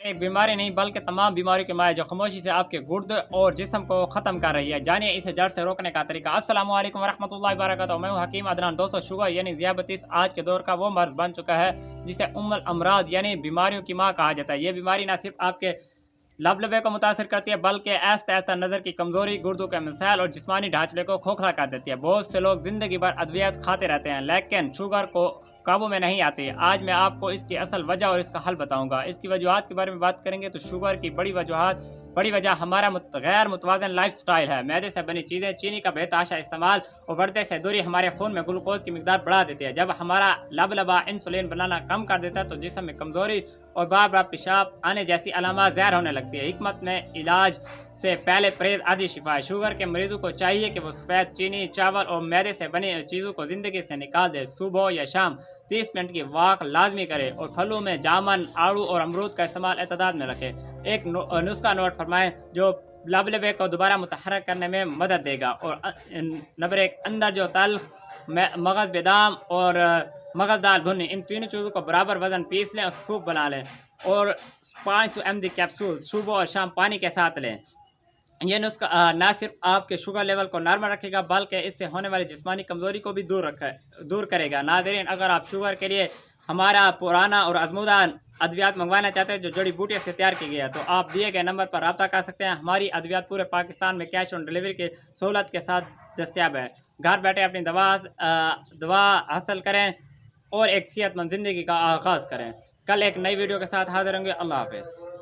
एक बीमारी नहीं बल्कि तमाम बीमारियों की माँ है जो खामोशी से आपके गुर्दे और जिस्म को ख़त्म कर रही है। जानिए इसे जड़ से रोकने का तरीका। अस्सलामु अलैकुम वरहमतुल्लाहि वबरकातुहू। मैं हूं हकीम अदनान। दोस्तों, शुगर यानी ज़ियाबतीस आज के दौर का वो मर्ज़ बन चुका है जिसे उम्मुल अमराज यानी बीमारियों की माँ कहा जाता है। ये बीमारी न सिर्फ आपके लबे को मुतासर करती है बल्कि आहिस्ता आहिस्ता नज़र की कमज़ोरी, गुर्दों के मसाइल और जिस्मानी ढांचे को खोखला कर देती है। बहुत से लोग ज़िंदगी भर अद्वियात खाते रहते हैं लेकिन शुगर को काबू में नहीं आती। आज मैं आपको इसकी असल वजह और इसका हल बताऊंगा। इसकी वजूहत के बारे में बात करेंगे तो शुगर की बड़ी वजह हमारा गैर मुतवाज़न लाइफ स्टाइल है। मैदे से बनी चीज़ें, चीनी का बेतहाशा इस्तेमाल और वर्दे से दूरी हमारे खून में ग्लूकोज की मिकदार बढ़ा देती है। जब हमारा लबा इंसुलिन बनाना कम कर देता है तो जिस्म में कमज़ोरी और बार बार पेशाब आने जैसी अलामत ज़ाहिर होने लगती है। हिकमत में इलाज से पहले परहेज आदि शिफा है। शुगर के मरीजों को चाहिए कि वो सफ़ेद चीनी, चावल और मैदे से बनी चीज़ों को ज़िंदगी से निकाल दे। सुबह या शाम 30 मिनट की वॉक लाजमी करें और फलों में जामन, आड़ू और अमरूद का इस्तेमाल एतदाद में रखें। एक नुस्खा नोट फरमाएं जो लबे को दोबारा मुतहरक करने में मदद देगा। और नंबर 1, अंदर जो तल्ख मगज, बादाम और मगज दाल भुनी, इन तीनों चीज़ों को बराबर वजन पीस लें और सूप बना लें और 500 mg कैप्सूल सुबह और शाम पानी के साथ लें। यह नुस्खा न सिर्फ आपके शुगर लेवल को नॉर्मल रखेगा बल्कि इससे होने वाली जिस्मानी कमज़ोरी को भी दूर करेगा। नाज़रीन, अगर आप शुगर के लिए हमारा पुराना और आजमूदा अद्वियात मंगवाना चाहते हैं जो जड़ी बूटियों से तैयार की गई है तो आप दिए गए नंबर पर रब्ता कर सकते हैं। हमारी अद्वियात पूरे पाकिस्तान में कैश ऑन डिलीवरी की सहूलत के साथ दस्तियाब है। घर बैठे अपनी दवा हासिल करें और एक सेहतमंद ज़िंदगी का आगाज़ करें। कल एक नई वीडियो के साथ हाजिर होंगे। अल्लाह हाफ़िज़।